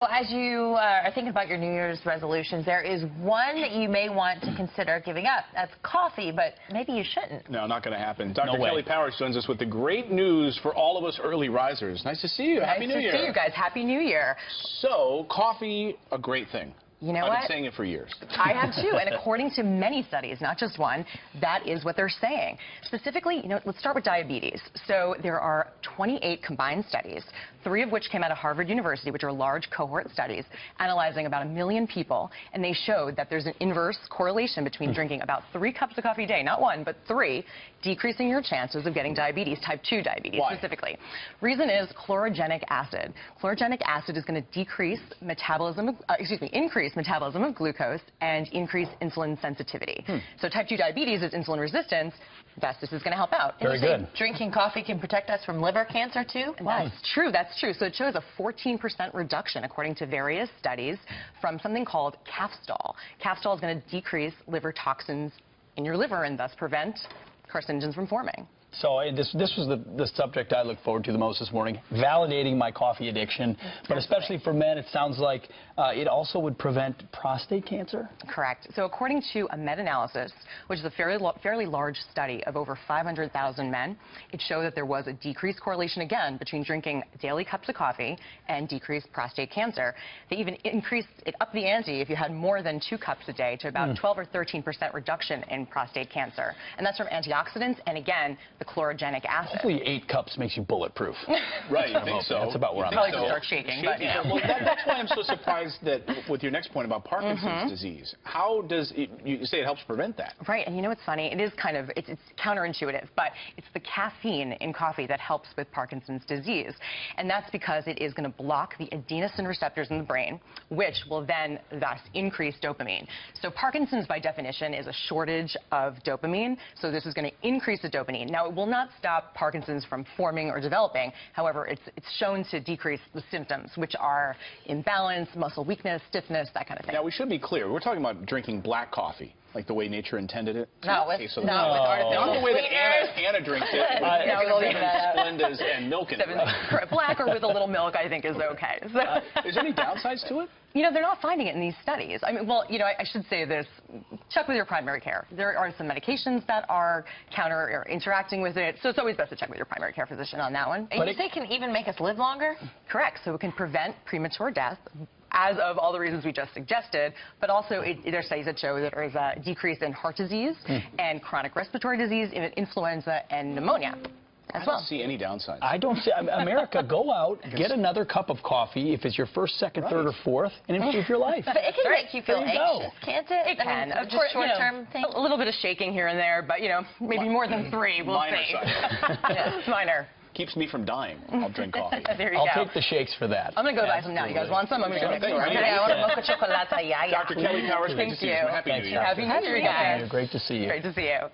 Well, as you are thinking about your New Year's resolutions, there is one that you may want to consider giving up. That's coffee, but maybe you shouldn't. No, not going to happen. Dr. No Kelly Powers joins us with the great news for all of us early risers. Nice to see you. Happy New Year. Nice to see you guys. Happy New Year. So, coffee, a great thing. You know I've what? been saying it for years. I have too, and according to many studies, not just one, that is what they're saying. Specifically, let's start with diabetes. So there are 28 combined studies, 3 of which came out of Harvard University, which are large cohort studies, analyzing about 1 million people, and they showed that there's an inverse correlation between drinking about 3 cups of coffee a day, not 1, but 3, decreasing your chances of getting diabetes, type 2 diabetes. Why? Specifically. Reason is chlorogenic acid. Chlorogenic acid is going to increase metabolism of glucose and increase insulin sensitivity. So type 2 diabetes is insulin resistance. Thus, this is going to help out. Very good. Drinking coffee can protect us from liver cancer, too? That's true. That's true. So it shows a 14% reduction, according to various studies, from something called Cafstol. Cafstol is going to decrease liver toxins in your liver and thus prevent carcinogens from forming. So this was the subject I look forward to the most this morning, validating my coffee addiction. But especially for men, it sounds like it also would prevent prostate cancer? Correct. So according to a meta-analysis, which is a fairly large study of over 500,000 men, it showed that there was a decreased correlation, again, between drinking daily cups of coffee and decreased prostate cancer. They even upped the ante if you had more than 2 cups a day to about 12 or 13% reduction in prostate cancer. And that's from antioxidants and, again, the chlorogenic acid. Hopefully 8 cups makes you bulletproof. Right, you think so? That's about where I'm Probably at. just start shaking. But, Yeah. Well, that's why I'm so surprised that with your next point about Parkinson's disease, how does you say it helps prevent that? Right, and you know what's funny? It is kind of, it's counterintuitive, but it's the caffeine in coffee that helps with Parkinson's disease. And that's because it is going to block the adenosine receptors in the brain, which will then thus increase dopamine. So Parkinson's, by definition, is a shortage of dopamine, so this is going to increase the dopamine. Now, it will not stop Parkinson's from forming or developing. However, it's shown to decrease the symptoms, which are imbalance, muscle weakness, stiffness, that kind of thing. Now, we should be clear. We're talking about drinking black coffee, like the way nature intended it. No, with, so with not artificial the way that sweeteners. Anna drinks it. No, we'll leave that out. Splendas and milk in it. Right? Black or with a little milk, I think, is okay. So, Is there any downsides to it? they're not finding it in these studies. I mean, well, I should say this. Check with your primary care. There are some medications that are counter or interacting with it, so it's always best to check with your primary care physician on that one. And you say it can even make us live longer? Correct. So it can prevent premature death, as of all the reasons we just suggested, but also there are studies that show that there is a decrease in heart disease and chronic respiratory disease, even influenza and pneumonia. I don't see any downsides. I don't see. America, go out, get another cup of coffee if it's your first, second, third, or fourth, and improve your life. But it can make you feel There you go. anxious, can't it? It can. Of course, short-term thing. A little bit of shaking here and there, but, maybe more than 3. We'll Minor see. side. Minor. Keeps me from dying. I'll drink coffee. There you I'll go. take the shakes for that. I'm going to go buy some now. You guys want some? I'm going to go Thank next you. door. I I want a mocha chocolate. Dr. Kelly Powers, great to Thank see you. you. Happy New Year. Happy New Year, guys. Great to see you. Great to see you.